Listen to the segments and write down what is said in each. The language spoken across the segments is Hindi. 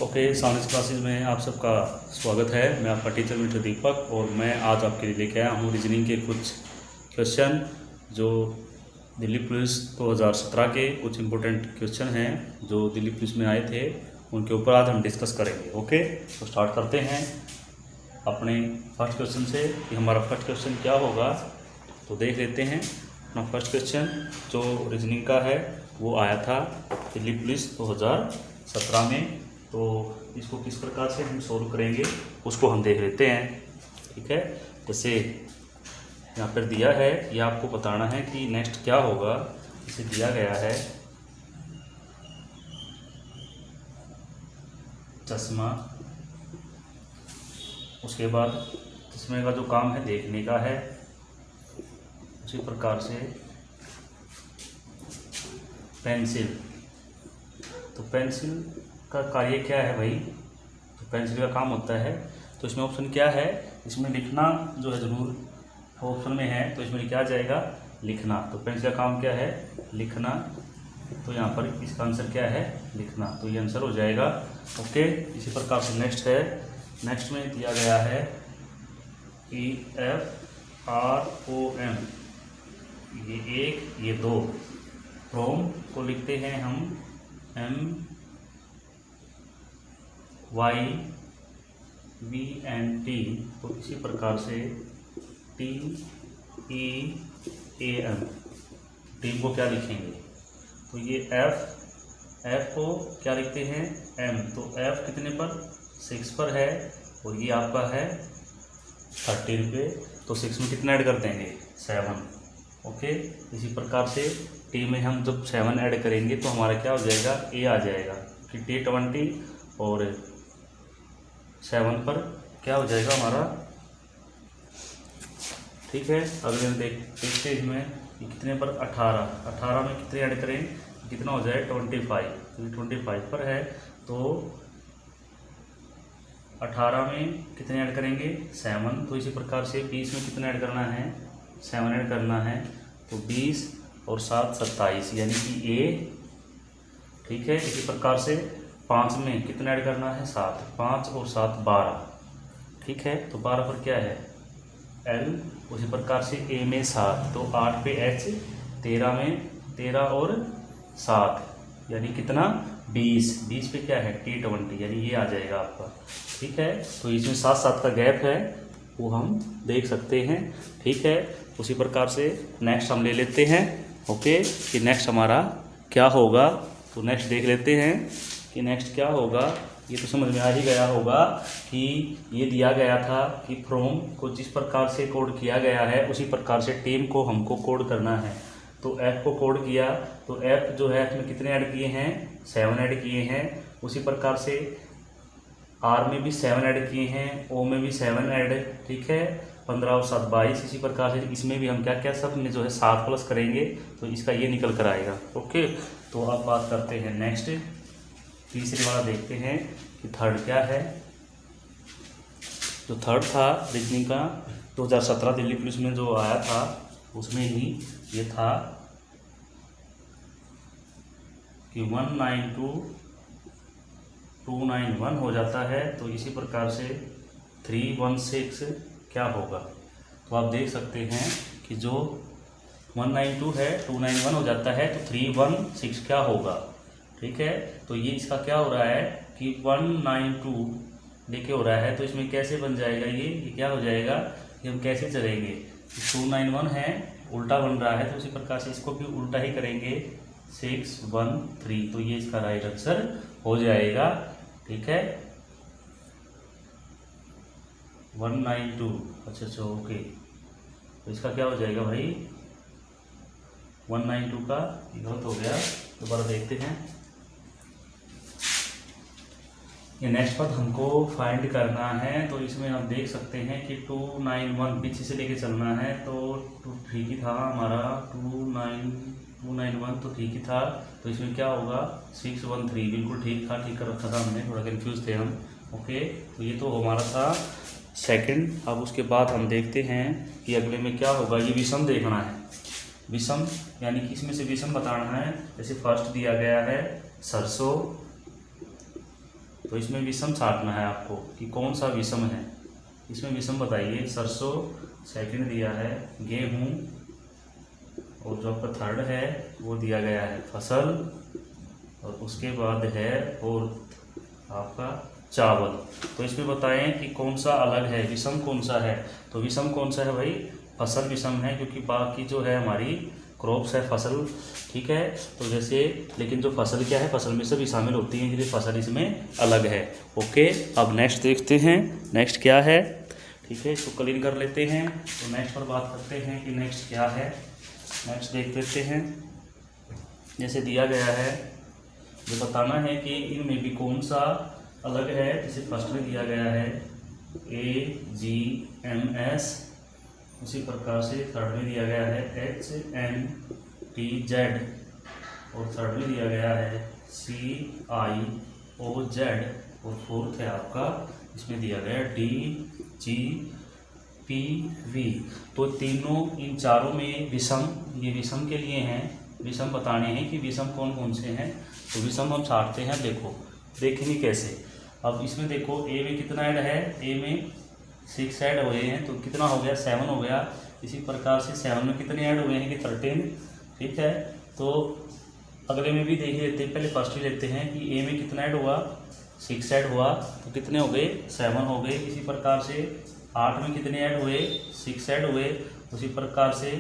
ओके, साइंस क्लासेस में आप सबका स्वागत है। मैं आपका टीचर मिस्टर दीपक और मैं आज आपके लिए लेके आया हूँ रीजनिंग के कुछ क्वेश्चन जो दिल्ली पुलिस 2017 के कुछ इम्पोर्टेंट क्वेश्चन हैं जो दिल्ली पुलिस में आए थे, उनके ऊपर आज हम डिस्कस करेंगे। ओके, तो स्टार्ट करते हैं अपने फर्स्ट क्वेश्चन से कि हमारा फर्स्ट क्वेश्चन क्या होगा। तो देख लेते हैं अपना फर्स्ट क्वेश्चन जो रीजनिंग का है वो आया था दिल्ली पुलिस 2017 में। तो इसको किस प्रकार से हम सोल्व करेंगे उसको हम देख लेते हैं। ठीक है, जैसे यहाँ पर दिया है, ये आपको बताना है कि नेक्स्ट क्या होगा। इसे दिया गया है चश्मा, उसके बाद चश्मे का जो काम है देखने का है, उसी प्रकार से पेंसिल। तो पेंसिल का कार्य क्या है भाई, तो पेंसिल का काम होता है। तो इसमें ऑप्शन क्या है, इसमें लिखना जो है ज़रूर ऑप्शन में है, तो इसमें क्या आ जाएगा लिखना। तो पेंसिल का काम क्या है लिखना, तो यहाँ पर इसका आंसर क्या है लिखना, तो ये आंसर हो जाएगा। ओके, इसी प्रकार से नेक्स्ट है, नेक्स्ट में दिया गया है EFROM, ये एक ये दो, फ्रॉम को लिखते हैं हम MYVNT, तो इसी प्रकार से TEAM, टीम को क्या लिखेंगे, तो ये F को क्या लिखते हैं M, तो F कितने पर 6 पर है और ये आपका है 30 रुपये, तो 6 में कितना ऐड कर देंगे 7। ओके, इसी प्रकार से टी में हम जब 7 ऐड करेंगे तो हमारा क्या हो जाएगा ए आ जाएगा, कि T20 और 7 पर क्या हो जाएगा हमारा। ठीक है, अगले में देखते हैं इसमें कितने पर 18 में कितने ऐड करें, कितना हो जाए 25, तो 25 पर है, तो 18 में कितने ऐड करेंगे 7। तो इसी प्रकार से 20 में कितना ऐड करना है 7 ऐड करना है, तो 20 और 7 27, यानी कि ए। ठीक है, इसी प्रकार से 5 में कितना ऐड करना है 7, 5 और 7 12। ठीक है, तो 12 पर क्या है एल, उसी प्रकार से ए में 7, तो 8 पे एच, 13 में 13 और 7, यानी कितना 20 पे क्या है T20, यानी ये आ जाएगा आपका। ठीक है, तो इसमें 7 का गैप है वो हम देख सकते हैं। ठीक है, उसी प्रकार से नेक्स्ट हम ले लेते हैं। ओके, कि नेक्स्ट हमारा क्या होगा, तो नेक्स्ट देख लेते हैं कि नेक्स्ट क्या होगा। ये तो समझ में आ ही गया होगा कि ये दिया गया था कि फ्रॉम को जिस प्रकार से कोड किया गया है उसी प्रकार से टीम को हमको कोड करना है। तो F को कोड किया, तो F जो है इसमें कितने ऐड किए हैं 7 ऐड किए हैं। उसी प्रकार से R में भी 7 ऐड किए हैं, O में भी 7 ऐड। ठीक है, 15 और 7 22। इसी प्रकार से इसमें भी हम क्या क्या सब में जो है 7 प्लस करेंगे तो इसका ये निकल कर आएगा। ओके, तो अब बात करते हैं नेक्स्ट, तीसरे वाला देखते हैं कि थर्ड क्या है। जो थर्ड था रीजनिंग का 2017 दिल्ली पुलिस में जो आया था उसमें ही ये था कि 192,291 हो जाता है, तो इसी प्रकार से 316 क्या होगा। तो आप देख सकते हैं कि जो 192 है 291 हो जाता है, तो 316 क्या होगा। ठीक है, तो ये इसका क्या हो रहा है कि 192 लेके हो रहा है, तो इसमें कैसे बन जाएगा ये क्या हो जाएगा, कि हम कैसे चलेंगे 291 है उल्टा बन रहा है, तो उसी प्रकार से इसको भी उल्टा ही करेंगे 613, तो ये इसका राइट आंसर हो जाएगा। ठीक है, 192, अच्छा ओके, तो इसका क्या हो जाएगा भाई 192 का गलत हो गया, दोबारा देखते हैं। ये नेक्स्ट पद हमको फाइंड करना है, तो इसमें हम देख सकते हैं कि 291 पीछे से लेके चलना है, तो ठीक ही था हमारा 291 तो ठीक ही था, तो इसमें क्या होगा 613, बिल्कुल ठीक था, ठीक कर रखा था हमने, थोड़ा कंफ्यूज थे हम। ओके, तो ये तो हमारा था सेकंड। अब उसके बाद हम देखते हैं कि अगले में क्या होगा, ये विषम देखना है। विषम यानी कि इसमें से विषम बताना है। जैसे फर्स्ट दिया गया है सरसों, तो इसमें विषम छांटना है आपको कि कौन सा विषम है। इसमें विषम बताइए। सरसों सेकंड दिया है, गेहूँ, और जो आपका थर्ड है वो दिया गया है फसल, और उसके बाद है फोर्थ आपका चावल। तो इसमें बताएं कि कौन सा अलग है, विषम कौन सा है। तो विषम कौन सा है भाई, फसल विषम है, क्योंकि बाकी जो है हमारी क्रॉप्स है फसल, ठीक है। तो जैसे लेकिन जो फसल क्या है, फसल में से भी शामिल होती है, इसलिए फसल इसमें अलग है। ओके, अब नेक्स्ट देखते हैं, नेक्स्ट क्या है, ठीक है। इसको क्लीन कर लेते हैं। तो नेक्स्ट पर बात करते हैं कि नेक्स्ट क्या है। नेक्स्ट देख लेते हैं। जैसे दिया गया है, जो बताना है कि इनमें भी कौन सा अलग है। जैसे फर्स्ट में दिया गया है AGMS, उसी प्रकार से थर्ड में दिया गया है HNTZ, और थर्ड में दिया गया है CIOZ, और फोर्थ है आपका इसमें दिया गया है DGPV। तो तीनों, इन चारों में विषम, ये विषम के लिए हैं। विषम बताने हैं कि विषम कौन कौन से हैं। तो विषम हम छांटते हैं, देखो देखेंगे कैसे। अब इसमें देखो ए में कितना ऐड है, ए में 6 ऐड हुए हैं, तो कितना हो गया, 7 हो गया। इसी प्रकार से 7 में कितने ऐड हुए हैं कि 13, ठीक है। तो अगले में भी देख लेते हैं, पहले फर्स्ट ही लेते हैं कि ए में कितना ऐड हुआ, 6 ऐड हुआ, तो कितने हो गए, 7 हो गए। इसी प्रकार से 8 में कितने ऐड हुए, 6 ऐड हुए। उसी प्रकार से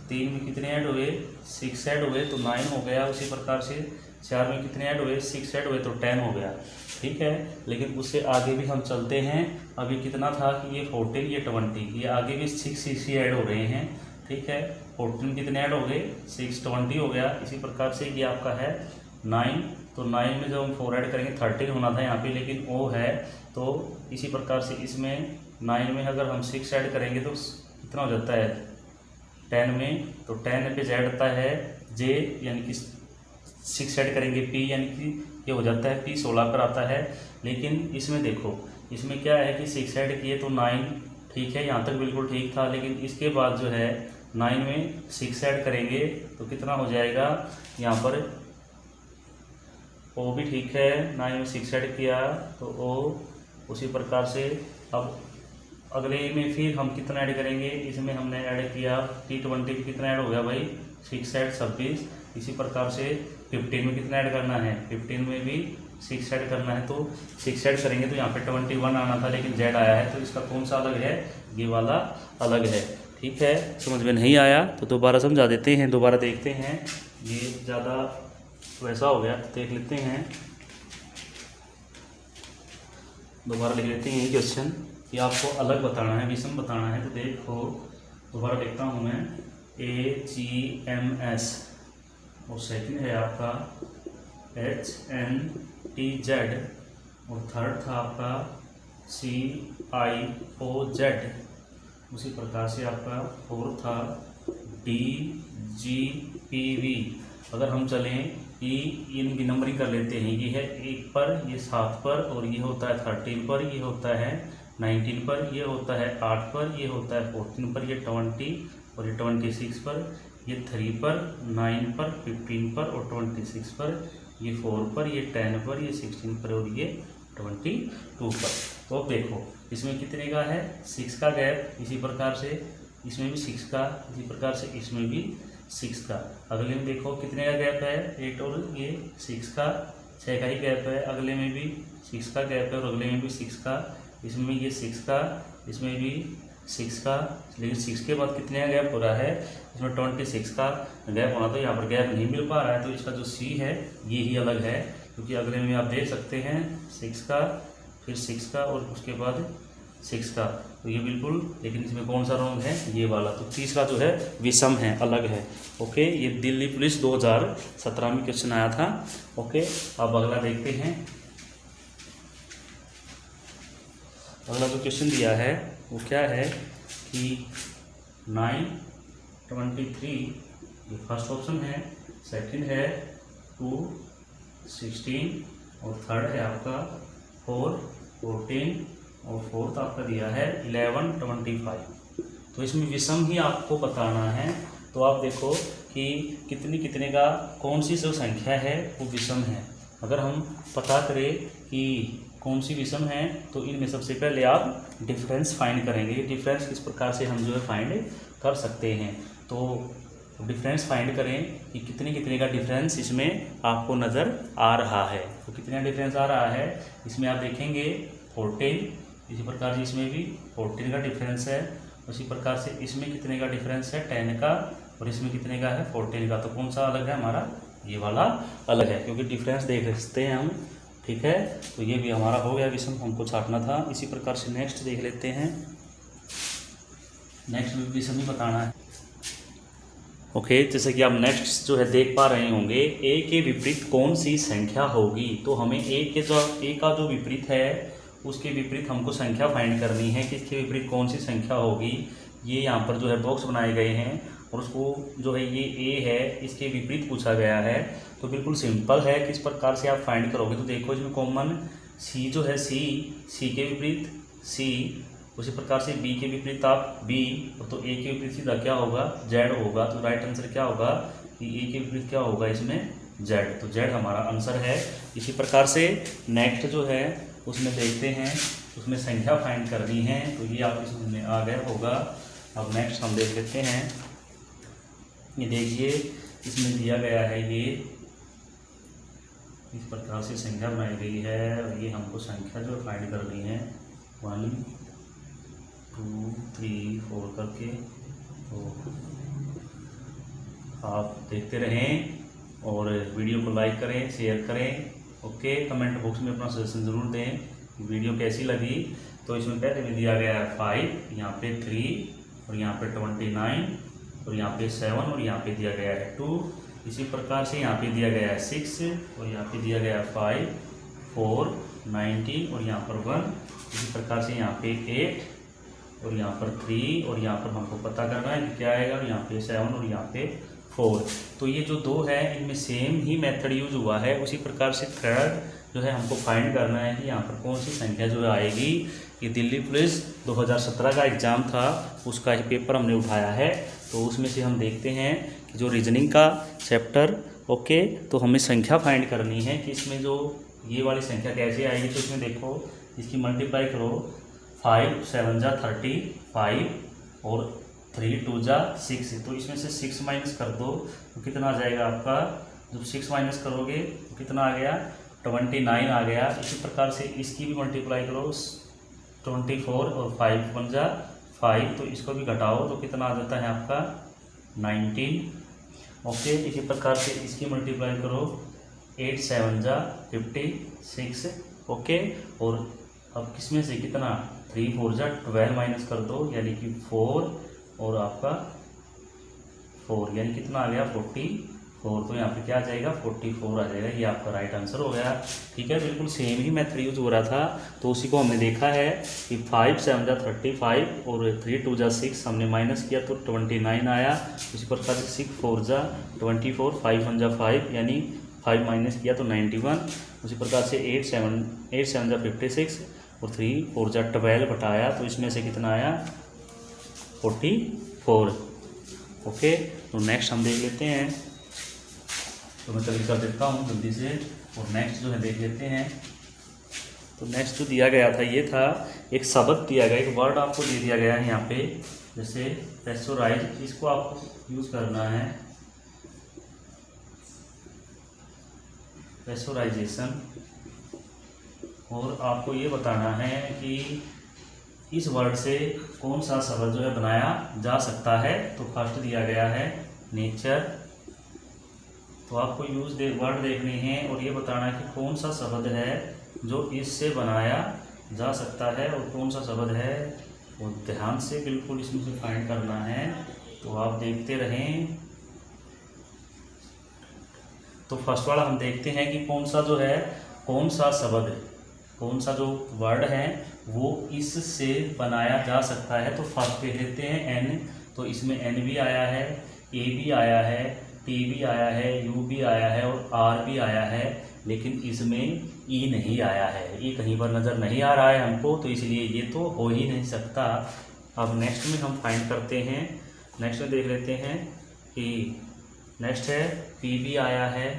3 में कितने ऐड हुए, 6 ऐड हुए, तो 9 हो गया। उसी प्रकार से 4 में कितने ऐड हुए, 6 ऐड हुए, तो 10 हो गया, ठीक है। लेकिन उससे आगे भी हम चलते हैं। अभी कितना था कि ये 14, ये 20, ये आगे भी 6 ही ऐड हो रहे हैं, ठीक है। 14 कितने ऐड हो गए, 6, 20 हो गया। इसी प्रकार से ये आपका है 9, तो 9 में जब हम 4 ऐड करेंगे 13 होना था यहाँ पे, लेकिन ओ है। तो इसी प्रकार से इसमें 9 में अगर हम 6 ऐड करेंगे तो कितना हो जाता है 10 में, तो 10 पे ऐड होता है जे, यानी कि 6 ऐड करेंगे पी, यानी कि ये हो जाता है P 16 पर आता है। लेकिन इसमें देखो, इसमें क्या है कि 6 ऐड किए तो 9, ठीक है, यहाँ तक बिल्कुल ठीक था। लेकिन इसके बाद जो है 9 में 6 ऐड करेंगे तो कितना हो जाएगा, यहाँ पर ओ भी ठीक है, 9 में 6 ऐड किया तो ओ। उसी प्रकार से अब अगले में फिर हम कितना ऐड करेंगे, इसमें हमने ऐड किया T20 कितना ऐड हो गया भाई, 6 ऐड 26। इसी प्रकार से 15 में कितना ऐड करना है, 15 में भी 6 ऐड करना है। तो 6 ऐड करेंगे तो यहाँ पे 21 आना था, लेकिन Z आया है, तो इसका कौन सा अलग है, ये वाला अलग है, ठीक है। समझ में नहीं आया तो दोबारा समझा देते हैं, दोबारा देखते हैं। ये ज़्यादा वैसा हो गया, देख लेते हैं, दोबारा लिख लेते हैं ये क्वेश्चन कि आपको अलग बताना है, विषम बताना है। तो देखो दोबारा देखता हूँ मैं, AGMS, और सेकंड है आपका HNTZ, और थर्ड था आपका CIOZ। उसी प्रकार से आपका फोर्थ था DGPV। अगर हम चलें कि इनकी नंबरिंग कर लेते हैं, ये है 1 पर, ये 7 पर, और ये होता है 13 पर, ये होता है 19 पर, ये होता है 8 पर, ये होता है 14 पर, ये 20 और ये 26 पर, ये 3 पर, 9 पर, 15 पर और 26 पर, ये 4 पर, ये 10 पर, ये 16 पर और ये 22 पर। तो अब देखो इसमें कितने का है, 6 का गैप। इसी प्रकार से इसमें भी 6 का, इसी प्रकार से इसमें भी 6 का। अगले में देखो कितने का गैप है, 8 और ये 6 का, 6 का ही गैप है। अगले में भी 6 का गैप है और अगले में भी 6 का। इसमें ये 6 का, इसमें भी 6 का, लेकिन 6 के बाद कितने का गैप हो रहा है, इसमें 26 का गैप होना, तो यहाँ पर गैप नहीं मिल पा रहा है। तो इसका जो C है ये ही अलग है, क्योंकि अगले में आप देख सकते हैं 6 का, फिर 6 का और उसके बाद 6 का, तो ये बिल्कुल, लेकिन इसमें कौन सा रॉन्ग है, ये वाला। तो तीसरा जो है विषम है, अलग है। ओके, ये दिल्ली पुलिस 2017 में क्वेश्चन आया था। ओके, अब अगला देखते हैं। अगला जो क्वेश्चन दिया है वो क्या है कि 923, ये फर्स्ट ऑप्शन है, सेकंड है 216 और थर्ड है आपका 4, 14 और फोर्थ आपका दिया है 11, 25। तो इसमें विषम ही आपको बताना है। तो आप देखो कि कितने कितने का, कौन सी जो संख्या है वो विषम है। अगर हम पता करें कि कौन सी विषम है, तो इनमें सबसे पहले आप डिफरेंस फाइंड करेंगे। डिफरेंस किस प्रकार से हम जो है फाइंड कर सकते हैं, तो डिफरेंस फाइंड करें कि कितने कितने का डिफरेंस इसमें आपको नज़र आ रहा है। तो कितना डिफरेंस आ रहा है इसमें आप देखेंगे 14, इसी प्रकार से इसमें भी 14 का डिफरेंस है। उसी प्रकार से इसमें कितने का डिफरेंस है 10 का, और इसमें कितने का है 14 का। तो कौन सा अलग है हमारा, ये वाला अलग है, क्योंकि डिफरेंस देख सकते हैं हम। ठीक है, तो ये भी हमारा हो गया विषम, हमको छाटना था। इसी प्रकार से नेक्स्ट देख लेते हैं, नेक्स्ट विषम ही बताना है। ओके, जैसे कि आप नेक्स्ट जो है देख पा रहे होंगे, ए के विपरीत कौन सी संख्या होगी। तो हमें ए का जो विपरीत है उसके विपरीत हमको संख्या फाइंड करनी है कि इसके विपरीत कौन सी संख्या होगी। ये यहाँ पर जो है बॉक्स बनाए गए हैं और उसको जो है ये ए है, इसके विपरीत पूछा गया है। तो बिल्कुल सिंपल है, किस प्रकार से आप फाइंड करोगे। तो देखो इसमें कॉमन सी जो है सी के विपरीत सी, उसी प्रकार से बी के विपरीत आप बी, तो ए के विपरीत सीधा क्या होगा जेड होगा। तो राइट आंसर क्या होगा कि ए के विपरीत क्या होगा इसमें जेड, तो जेड हमारा आंसर है। इसी प्रकार से नेक्स्ट जो है उसमें देखते हैं, उसमें संख्या फाइंड करनी है। तो ये आपकी समझ में आ गया होगा। अब नेक्स्ट हम देख लेते हैं, ये देखिए इसमें दिया गया है, ये इस प्रकार से संख्या बनाई गई है और ये हमको संख्या जो फाइंड करनी है 1 2 3 4 करके। तो आप देखते रहें और वीडियो को लाइक करें, शेयर करें। ओके, कमेंट बॉक्स में अपना सजेशन ज़रूर दें वीडियो कैसी लगी। तो इसमें पहले में दिया गया है 5, यहाँ पे 3 और यहाँ पे 29 और यहाँ पे 7 और यहाँ पे दिया गया है 2। इसी प्रकार से यहाँ पे दिया गया है 6 और यहाँ पे दिया गया है 5 4 19 और यहाँ पर 1। इसी प्रकार से यहाँ पे 8 और यहाँ पर 3 और यहाँ पर हमको पता करना है कि क्या आएगा, यहाँ पे 7 और यहाँ पे 4। तो ये जो दो है इनमें सेम ही मेथड यूज हुआ है। उसी प्रकार से थर्ड जो है हमको फाइंड करना है कि यहाँ पर कौन सी संख्या जो है आएगी। ये दिल्ली पुलिस 2017 का एग्ज़ाम था, उसका ही पेपर हमने उठाया है। तो उसमें से हम देखते हैं कि जो रीजनिंग का चैप्टर, ओके, तो हमें संख्या फाइंड करनी है कि इसमें जो ये वाली संख्या कैसे आएगी। तो इसमें देखो इसकी मल्टीप्लाई करो, 5 7 जा 35 और 3 2 जा 6। तो इसमें से 6 माइनस कर दो तो कितना आ जाएगा आपका, जब 6 माइनस करोगे तो कितना आ गया 29 आ गया। इसी प्रकार से इसकी भी मल्टीप्लाई करो, 24 और 5 1 जा 5, तो इसको भी घटाओ तो कितना आ जाता है आपका 19। ओके, इसी प्रकार से इसकी मल्टीप्लाई करो, 8 7 जा 56। ओके, और अब किसमें से कितना 3 4 जा 12 माइनस कर दो यानी कि 4 और आपका 4 यानी कितना आ गया 44। तो यहाँ पे क्या आ जाएगा 44 आ जाएगा। ये आपका राइट आंसर हो गया। ठीक है, बिल्कुल सेम ही मेथड यूज हो रहा था, तो उसी को हमने देखा है कि 5 7 जा 35 और 3 2 जा 6 हमने माइनस किया तो 29 आया। उसी प्रकार से 6 4 जा 24 5 1 जा 5 यानी 5 माइनस किया तो 91। उसी प्रकार से 8 7 जा 56 और 3 4 जा 12 घटाया तो इसमें से कितना आया 44। ओके, तो नेक्स्ट हम देख लेते हैं, तो मैं तरीका देता हूँ जल्दी से। और नेक्स्ट जो है देख लेते हैं। तो नेक्स्ट जो दिया गया था ये था, एक शब्द दिया गया, एक वर्ड आपको दे दिया गया है यहाँ पे, जैसे प्रेशराइज, इसको आपको यूज़ करना है प्रेशराइजेशन। और आपको ये बताना है कि इस वर्ड से कौन सा शब्द जो है बनाया जा सकता है। तो फर्स्ट दिया गया है नेचर, तो आपको वर्ड देखने हैं और ये बताना है कि कौन सा शब्द है जो इससे बनाया जा सकता है और कौन सा शब्द है वो ध्यान से बिल्कुल इसमें से फाइंड करना है। तो आप देखते रहें। तो फर्स्ट वाला हम देखते हैं कि कौन सा जो है, कौन सा शब्द, कौन सा जो वर्ड है वो इससे बनाया जा सकता है। तो फर्स्ट देख लेते हैं एन, तो इसमें एन भी आया है, ए भी आया है, टी भी आया है, यू भी आया है और आर भी आया है, लेकिन इसमें ई नहीं आया है। ई कहीं पर नज़र नहीं आ रहा है हमको, तो इसलिए ये तो हो ही नहीं सकता। अब नेक्स्ट में हम फाइंड करते हैं। नेक्स्ट में देख लेते हैं कि नेक्स्ट है पी भी आया है,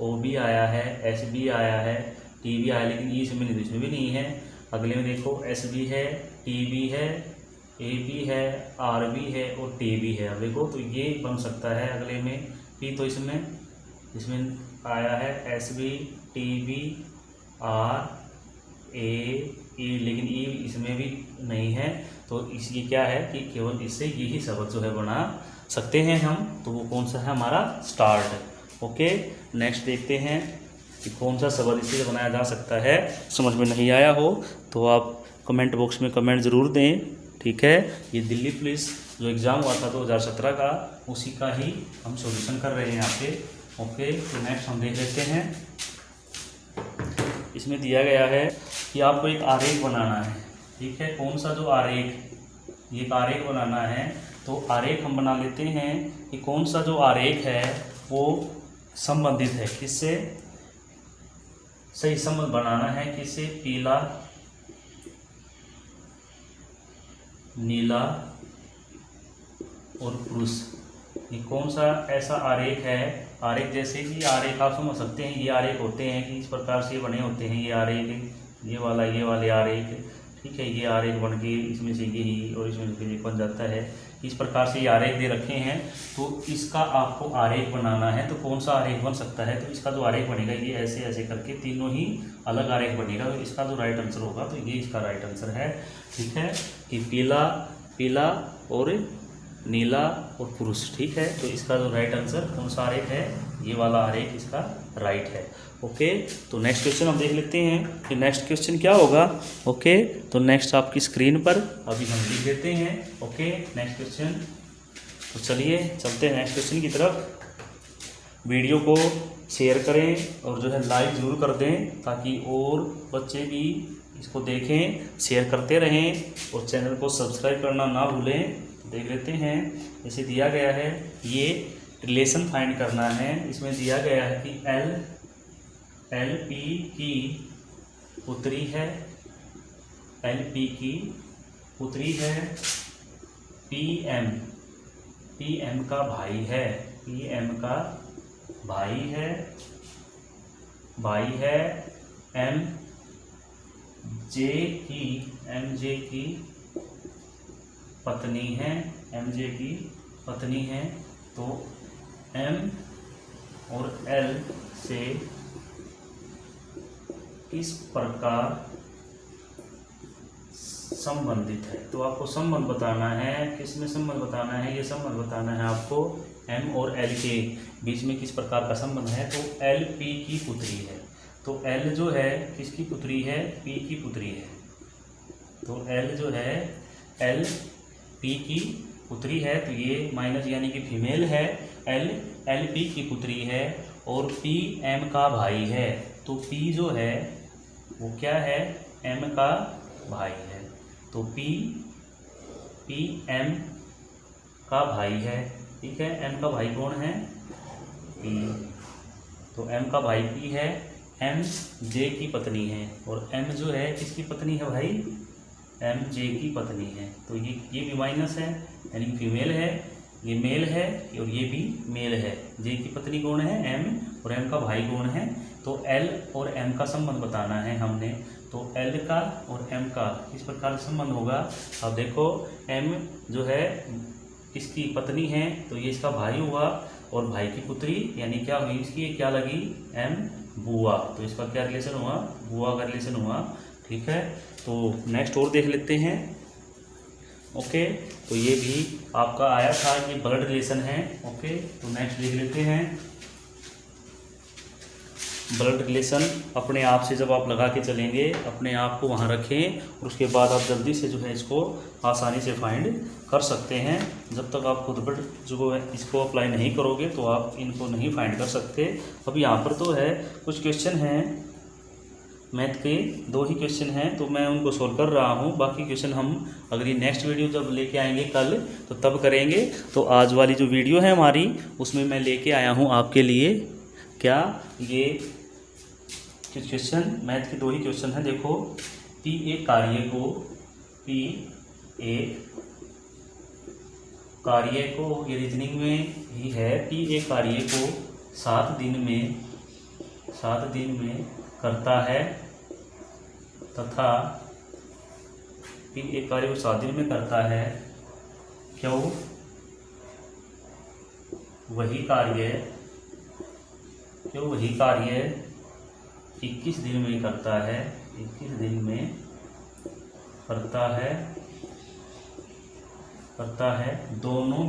ओ भी आया है, एस भी आया है, टी भी आया, लेकिन ई इसमें नहीं, इसमें भी नहीं है। अगले में देखो एस भी है, टी भी है, ए भी है, आर भी है और टी भी है। अब देखो तो ये बन सकता है अगले में पी, तो इसमें आया है S B, T B, R, A, E, लेकिन ई इसमें भी नहीं है। तो ये क्या है कि केवल इससे यही शब्द जो है बना सकते हैं हम। तो वो कौन सा है हमारा स्टार्ट। ओके, नेक्स्ट देखते हैं कि कौन सा शब्द इससे बनाया जा सकता है। समझ में नहीं आया हो तो आप कमेंट बॉक्स में कमेंट ज़रूर दें, ठीक है। ये दिल्ली पुलिस जो एग्ज़ाम हुआ था 2017 का, उसी का ही हम सॉल्यूशन कर रहे हैं यहाँ पे। ओके, तो नेक्स्ट हम देख लेते हैं। इसमें दिया गया है कि आपको एक आरेख बनाना है, ठीक है। कौन सा जो आरेख, ये एक आरेख बनाना है। तो आरेख हम बना लेते हैं कि कौन सा जो आरेख है वो संबंधित है किससे, सही संबंध बनाना है किससे, पीला, नीला और पुरुष। ये कौन सा ऐसा आरेख है, आरेख जैसे कि आरेख आप समझ सकते हैं, ये आरेख होते हैं कि इस प्रकार से बने होते हैं। ये आरेख, ये वाले आरेख, ठीक है। ये आरेख बन के इसमें से यही और इसमें से ये बन जाता है। इस प्रकार से ये आरेख दे रखे हैं, तो इसका आपको आरेख बनाना है। तो कौन सा आरेख बन सकता है, तो इसका जो आरेख बनेगा ये ऐसे ऐसे करके तीनों ही अलग आरेख बनेगा। तो इसका जो राइट आंसर होगा तो ये इसका राइट आंसर है, ठीक है। कि पीला और नीला और पुरुष, ठीक है। तो इसका जो राइट आंसर कौन सा आरेख है, ये वाला आरेख इसका राइट है। ओके, तो नेक्स्ट क्वेश्चन हम देख लेते हैं कि नेक्स्ट क्वेश्चन क्या होगा। ओके, तो नेक्स्ट आपकी स्क्रीन पर अभी हम लिख देते हैं। Okay, next question. तो चलिए चलते हैं नेक्स्ट क्वेश्चन की तरफ। वीडियो को शेयर करें और जो है लाइक ज़रूर कर दें, ताकि और बच्चे भी इसको देखें, शेयर करते रहें और चैनल को सब्सक्राइब करना ना भूलें। देख लेते हैं, जैसे दिया गया है ये रिलेशन फाइंड करना है। इसमें दिया गया है कि एल पी की पुत्री है, एल पी की पुत्री है, पी एम का भाई है, पी एम का भाई है, एम जे की पत्नी है, एमजे की पत्नी है। तो एम और एल से किस प्रकार संबंधित है। तो आपको संबंध बताना है, किस में संबंध बताना है, ये संबंध बताना है आपको एम और एल के बीच में किस प्रकार का संबंध है। तो एल पी की पुत्री है, तो एल जो है किसकी पुत्री है, पी की पुत्री है। तो एल जो है एल पी की पुत्री है, तो ये माइनस यानी कि फीमेल है। एल पी की पुत्री है और पी एम का भाई है। तो पी जो है वो क्या है, एम का भाई है। तो पी एम का भाई है, ठीक है। एम का भाई कौन है, पी। तो एम का भाई पी है, एम जे की पत्नी है। और एम जो है किसकी पत्नी है भाई, एम जे की पत्नी है। तो ये भी माइनस है यानी कि फीमेल है, ये मेल है और ये भी मेल है। जे की पत्नी कौन है, एम, और एम का भाई कौन है। तो एल और एम का संबंध बताना है हमने। तो एल का और एम का किस प्रकार से संबंध होगा। अब देखो एम जो है किसकी पत्नी है, तो ये इसका भाई हुआ, और भाई की पुत्री यानी क्या हुई इसकी, क्या लगी, एम बुआ। तो इसका क्या रिलेशन हुआ, बुआ का रिलेशन हुआ, ठीक है। तो नेक्स्ट और देख लेते हैं। ओके, तो ये भी आपका आया था, ये ब्लड रिलेशन है। ओके, तो नेक्स्ट देख लेते हैं। ब्लड रिलेशन अपने आप से जब आप लगा के चलेंगे, अपने आप को वहाँ रखें और उसके बाद आप जल्दी से जो है इसको आसानी से फाइंड कर सकते हैं। जब तक आप खुद पर जो है इसको अप्लाई नहीं करोगे तो आप इनको नहीं फाइंड कर सकते। अब यहाँ पर तो है कुछ क्वेश्चन हैं मैथ के, 2 ही क्वेश्चन हैं, तो मैं उनको सोल्व कर रहा हूँ। बाकी क्वेश्चन हम अगली नेक्स्ट वीडियो जब लेके आएंगे कल, तो तब करेंगे। तो आज वाली जो वीडियो है हमारी, उसमें मैं लेके आया हूँ आपके लिए क्या, ये क्वेश्चन मैथ के 2 ही क्वेश्चन हैं। देखो, पी एक कार्य को ये रीजनिंग में ही है, पी एक कार्य को 7 दिन में करता है तथा P एक कार्य को 7 दिन में करता है, क्यों वही कार्य 21 दिन में करता है, 21 दिन में करता है, दोनों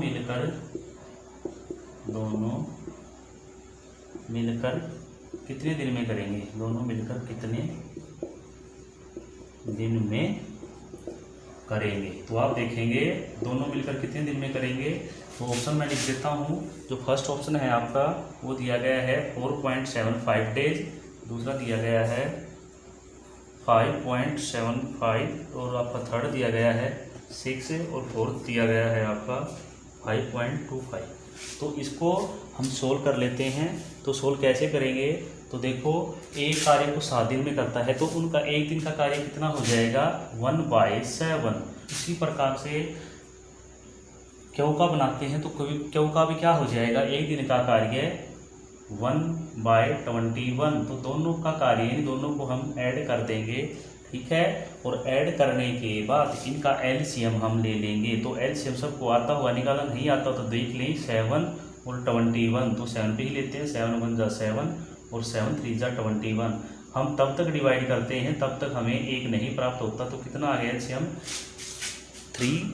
मिलकर कितने दिन में करेंगे, दोनों मिलकर कितने दिन में करेंगे। तो आप देखेंगे दोनों मिलकर कितने दिन में करेंगे, तो ऑप्शन मैं लिख देता हूँ। जो फर्स्ट ऑप्शन है आपका वो दिया गया है 4.75 डेज, दूसरा दिया गया है 5.75 और आपका थर्ड दिया गया है 6 और फोर्थ दिया गया है आपका 5.25। तो इसको हम सोल्व कर लेते हैं। तो सोल्व कैसे करेंगे, तो देखो एक कार्य को 7 दिन में करता है तो उनका एक दिन का कार्य कितना हो जाएगा 1/7। इसी प्रकार से क्यू का बनाते हैं तो क्यू का भी क्या हो जाएगा, एक दिन का कार्य 1/21। तो दोनों का कार्य इन दोनों को हम ऐड कर देंगे, ठीक है। और ऐड करने के बाद इनका एलसीएम हम ले लेंगे। तो एलसीएम सबको आता हुआ निकाला, नहीं आता तो देख लें 7 और 21, तो 7 पे ही लेते हैं। 7 1 जा 7 और 7 3 जा 21। हम तब तक डिवाइड करते हैं तब तक हमें एक नहीं प्राप्त होता। तो कितना आ गया एलसीएम 3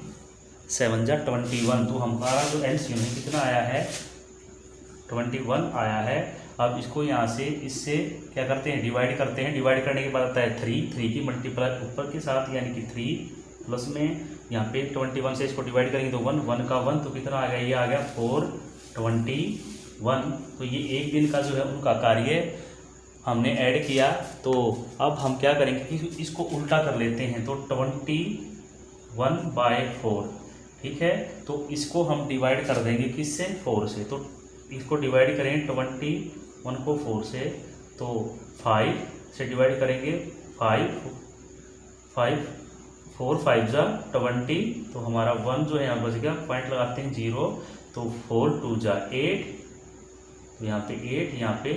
7 जा 21। तो हमारा जो एलसीएम है कितना आया है 21 आया है। अब इसको यहाँ से इससे क्या करते हैं डिवाइड करते हैं। डिवाइड करने के बाद आता है 3 की मल्टीप्लाई ऊपर के साथ यानी कि 3 प्लस में यहाँ पे 21 से इसको डिवाइड करेंगे तो 1 का 1 तो कितना आ गया, ये आ गया 421। तो ये एक दिन का जो है उनका कार्य हमने ऐड किया। तो अब हम क्या करेंगे कि इसको उल्टा कर लेते हैं। तो 21/4, ठीक है। तो इसको हम डिवाइड कर देंगे किससे, 4 से। तो इसको डिवाइड करें 21 को 4 से, तो 5 से डिवाइड करेंगे 5 4 5 जा 20। तो हमारा 1 जो है यहाँ बच गया, पॉइंट लगाते हैं 0। तो 4 2 जा 8, तो यहाँ पे 8, यहाँ पे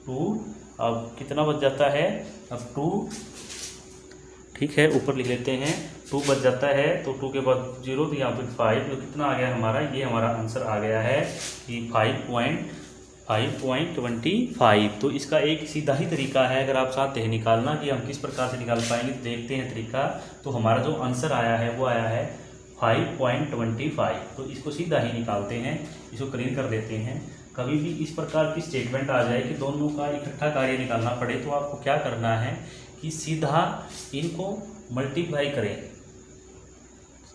2। अब कितना बच जाता है, अब 2, ठीक है, ऊपर लिख लेते हैं 2 बच जाता है। तो 2 के बाद 0, तो यहाँ पे 5, तो कितना आ गया हमारा, ये हमारा आंसर आ गया है कि 5.25। तो इसका एक सीधा ही तरीका है, अगर आप चाहते हैं निकालना कि हम किस प्रकार से निकाल पाएंगे, तो देखते हैं तरीका। तो हमारा जो आंसर आया है वो आया है 5.25। तो इसको सीधा ही निकालते हैं, इसको क्लीन कर देते हैं। कभी भी इस प्रकार की स्टेटमेंट आ जाए कि दोनों का इकट्ठा कार्य निकालना पड़े, तो आपको क्या करना है कि सीधा इनको मल्टीप्लाई करें,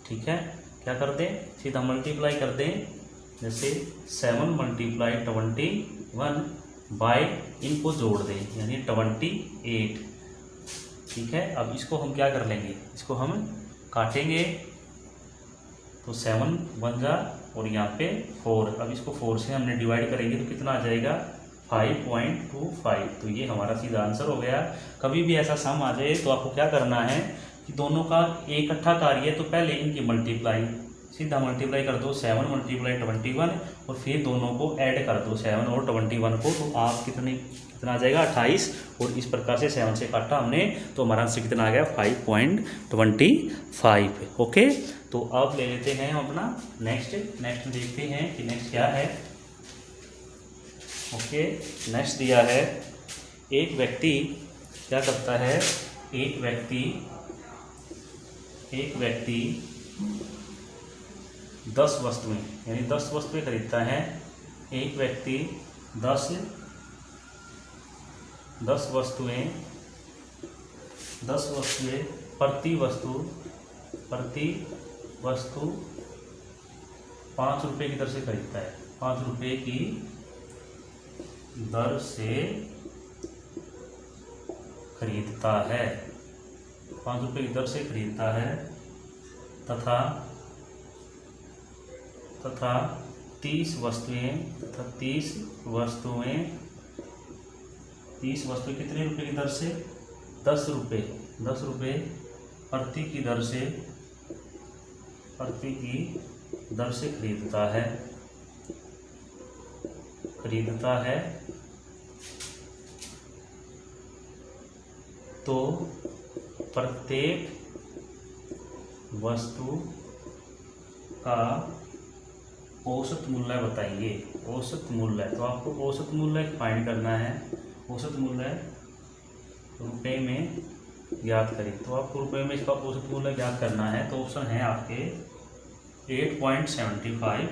ठीक है। क्या कर दें, सीधा मल्टीप्लाई कर दें। जैसे 7 × 21 बाय इनको जोड़ दें यानी 28, ठीक है। अब इसको हम क्या कर लेंगे, इसको हम काटेंगे। तो 7 1 जा और यहाँ पे 4। अब इसको 4 से हमने डिवाइड करेंगे तो कितना आ जाएगा 5.25। तो ये हमारा सीधा आंसर हो गया। कभी भी ऐसा सम आ जाए तो आपको क्या करना है कि दोनों का एक इकट्ठा कार्य है तो पहले इनकी मल्टीप्लाई, सीधा मल्टीप्लाई कर दो 7 × 21 और फिर दोनों को ऐड कर दो 7 और 21 को। तो आप कितना आ जाएगा 28। और इस प्रकार से 7 से काटा हमने तो हमारा आंसर कितना आ गया 5.25। ओके, तो अब ले लेते हैं हम अपना नेक्स्ट देखते हैं कि नेक्स्ट क्या है। ओके, नेक्स्ट दिया है एक व्यक्ति क्या करता है, एक व्यक्ति 10 वस्तुएं यानी 10 वस्तुएं खरीदता है। एक व्यक्ति 10 वस्तुएं प्रति वस्तु 5 रुपये की दर से खरीदता है। 5 रुपये की दर से खरीदता है, 5 रुपये की दर से खरीदता है तथा 30 वस्तुएं कितने रुपए की दर से 10 रुपये प्रति की दर से खरीदता है तो प्रत्येक वस्तु का औसत मूल्य बताइए। औसत मूल्य, तो आपको औसत मूल्य फाइंड करना है। औसत मूल्य रुपए में ज्ञात करें, तो आपको रुपए में इसका औसत मूल्य ज्ञात करना है। तो ऑप्शन है आपके 8.75,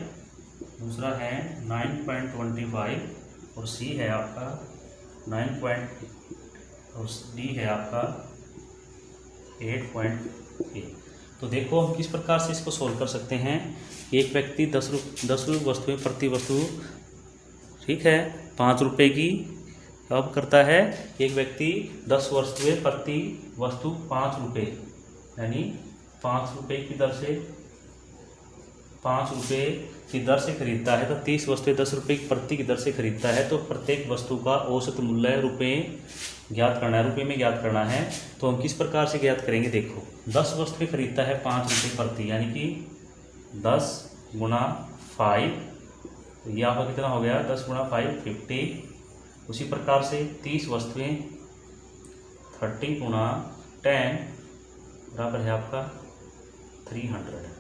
दूसरा है 9.25 और सी है आपका 9 और डी है आपका 8.8। तो देखो हम किस प्रकार से इसको सोल्व कर सकते हैं। एक व्यक्ति 10 वस्तुएं प्रति वस्तु, ठीक है, 5 रुपये की अब करता है। एक व्यक्ति 10 वस्तुएं प्रति वस्तु 5 रुपये, यानी 5 रुपये की दर से 5 रुपये की दर से खरीदता है। तो 30 वस्तुएं 10 रुपये प्रति की दर से खरीदता है। तो प्रत्येक वस्तु का औसत मूल्य रुपये ज्ञात करना है, रुपये में ज्ञात करना है। तो हम किस प्रकार से ज्ञात करेंगे, देखो 10 वस्तुएं खरीदता है 5 रुपये प्रति, यानी कि 10 गुणा 5, तो ये आपका कितना हो गया, 10 गुणा 5 50। उसी प्रकार से 30 वस्तुएं 30 गुणा 10 बराबर है आपका 300।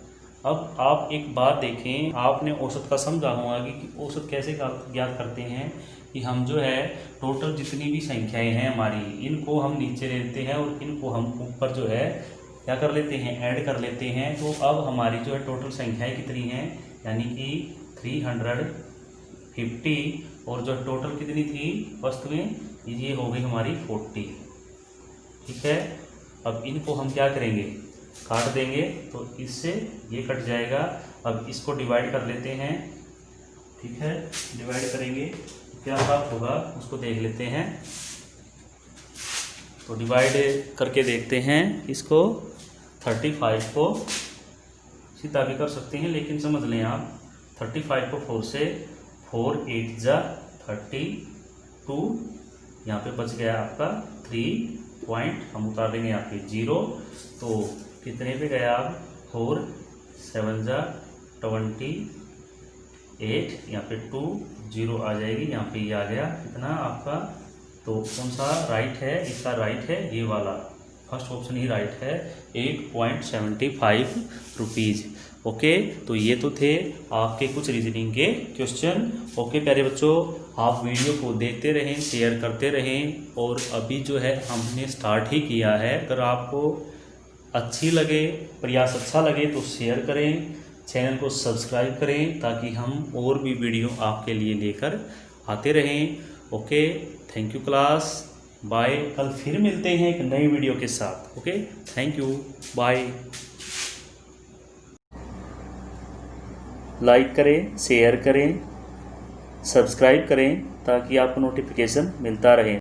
अब आप एक बात देखें, आपने औसत का समझा होगा कि औसत कैसे ज्ञात करते हैं कि हम जो है टोटल जितनी भी संख्याएं हैं हमारी, इनको हम नीचे ले लेते हैं और इनको हम ऊपर जो है क्या कर लेते हैं, ऐड कर लेते हैं। तो अब हमारी जो है टोटल संख्याएं कितनी हैं, यानी कि 350, और जो टोटल कितनी थी वस्तुएं, ये हो गई हमारी 40, ठीक है। अब इनको हम क्या करेंगे, काट देंगे, तो इससे ये कट जाएगा। अब इसको डिवाइड कर लेते हैं, ठीक है, डिवाइड करेंगे क्या बात होगा उसको देख लेते हैं। तो डिवाइड करके देखते हैं इसको, 35 को सीधा भी कर सकते हैं, लेकिन समझ लें आप 35 को 4 से, 4 8 जा 32, यहाँ पे बच गया आपका 3 पॉइंट, हम उतार देंगे यहाँ पे 0। तो कितने पे गया आप, 4 7 जा 28, यहाँ पे 2 0 आ जाएगी, यहाँ पे ये आ गया कितना आपका। तो कौन सा राइट है, इसका राइट है ये वाला, फर्स्ट ऑप्शन ही राइट है, 8.75 रुपीज़। ओके, तो ये तो थे आपके कुछ रीजनिंग के क्वेश्चन। ओके प्यारे बच्चों, आप वीडियो को देखते रहें, शेयर करते रहें, और अभी जो है हमने स्टार्ट ही किया है। अगर आपको अच्छी लगे, प्रयास अच्छा लगे तो शेयर करें, चैनल को सब्सक्राइब करें, ताकि हम और भी वीडियो आपके लिए लेकर आते रहें। Okay, thank you class, bye. कल फिर मिलते हैं एक नई वीडियो के साथ। Okay, thank you, bye. Like करें, शेयर करें, सब्सक्राइब करें, ताकि आपको नोटिफिकेशन मिलता रहे।